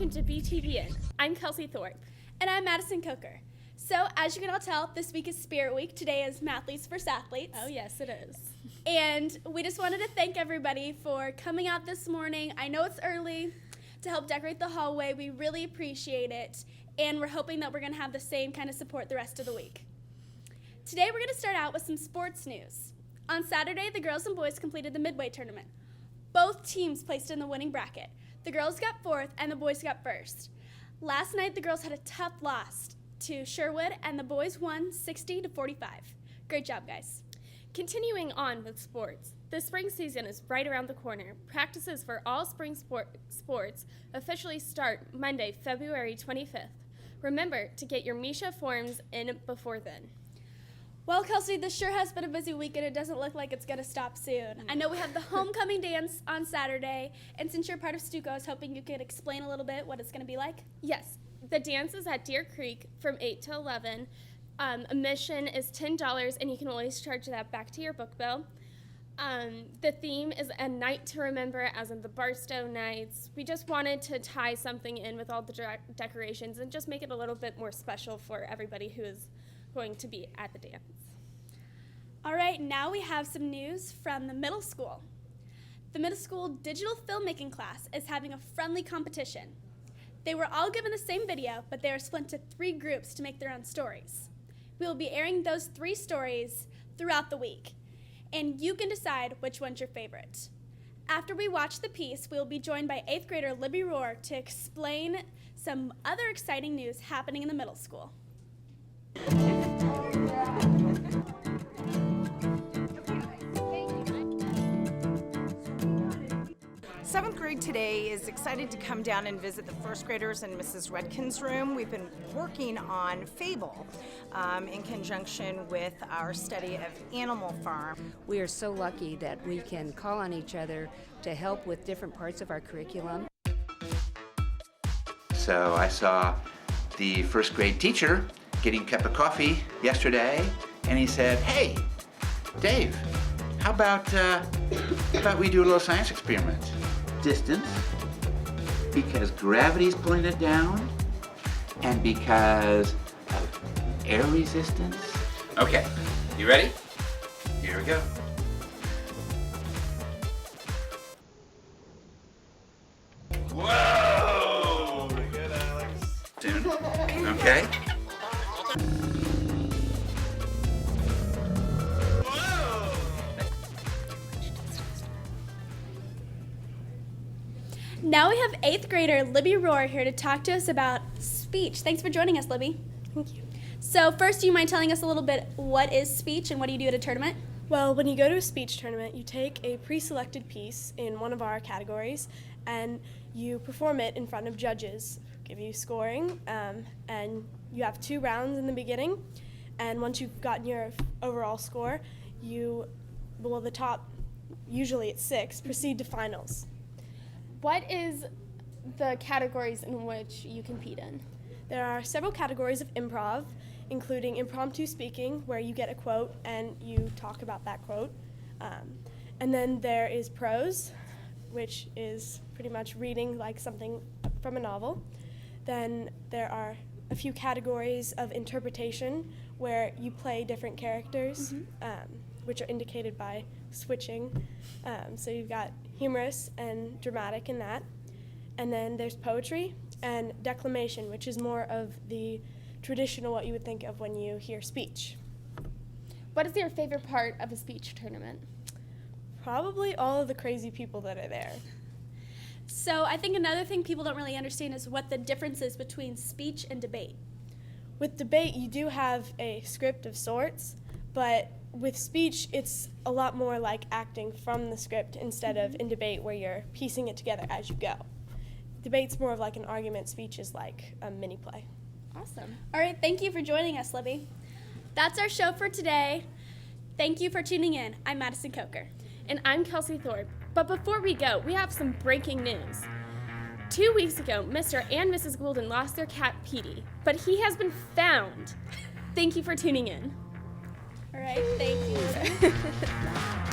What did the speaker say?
welcome to BTVN. I'm Kelsey Thorpe. And I'm Madison Coker. So, as you can all tell, this week is Spirit Week. Today is Mathletes vs. Athletes. Oh, yes, it is. And we just wanted to thank everybody for coming out this morning. I know it's early to help decorate the hallway. We really appreciate it. And we're hoping that we're going to have the same kind of support the rest of the week. Today, we're going to start out with some sports news. On Saturday, the girls and boys completed the Midway tournament. Both teams placed in the winning bracket. The girls got fourth and the boys got first. Last night, the girls had a tough loss to Sherwood, and the boys won 60-45. Great job, guys. Continuing on with sports, the spring season is right around the corner. Practices for all spring sports officially start Monday, February 25th. Remember to get your Misha forms in before then. Well, Kelsey, this sure has been a busy week, and it doesn't look like it's going to stop soon. I know we have the homecoming dance on Saturday, and since you're part of Stuco, I was hoping you could explain a little bit what it's going to be like. Yes, the dance is at Deer Creek from 8 to 11. Admission is $10, and you can always charge that back to your book bill. The theme is a night to remember, as in the Barstow Nights. We just wanted to tie something in with all the decorations and just make it a little bit more special for everybody who is going to be at the dance. All right, now we have some news from the middle school. The middle school digital filmmaking class is having a friendly competition. They were all given the same video, but they are split into 3 groups to make their own stories. We will be airing those 3 stories throughout the week, and you can decide which one's your favorite. After we watch the piece, we will be joined by 8th grader Libby Rohr to explain some other exciting news happening in the middle school. 7th grade today is excited to come down and visit the first graders in Mrs. Redkin's room. We've been working on Fable in conjunction with our study of Animal Farm. We are so lucky that we can call on each other to help with different parts of our curriculum. So I saw the first grade teacher getting a cup of coffee yesterday, and he said, "Hey, Dave, how about we do a little science experiment? Distance, because gravity's pulling it down, and because of air resistance." Okay, you ready? Here we go. Whoa! Very good, Alex. Soon. Okay. Now we have 8th grader Libby Rohr here to talk to us about speech. Thanks for joining us, Libby. Thank you. So first, do you mind telling us a little bit what is speech and what do you do at a tournament? Well, when you go to a speech tournament, you take a pre-selected piece in one of our categories and you perform it in front of judges, give you scoring, and you have 2 rounds in the beginning. And once you've gotten your overall score, the top, usually it's 6, proceed to finals. What is the categories in which you compete in? There are several categories of improv, including impromptu speaking, where you get a quote and you talk about that quote. And then there is prose, which is pretty much reading like something from a novel. Then there are a few categories of interpretation, where you play different characters, which are indicated by switching. So you've got humorous and dramatic in that. And then there's poetry and declamation, which is more of the traditional what you would think of when you hear speech. What is your favorite part of a speech tournament? Probably all of the crazy people that are there. So I think another thing people don't really understand is what the difference is between speech and debate. With debate, you do have a script of sorts, but with speech, it's a lot more like acting from the script instead of in debate where you're piecing it together as you go. Debate's more of like an argument, speech is like a mini play. Awesome. All right, thank you for joining us, Libby. That's our show for today. Thank you for tuning in. I'm Madison Coker. And I'm Kelsey Thorpe. But before we go, we have some breaking news. 2 weeks ago, Mr. and Mrs. Goulden lost their cat, Petey, but he has been found. Thank you for tuning in. All right, thank you.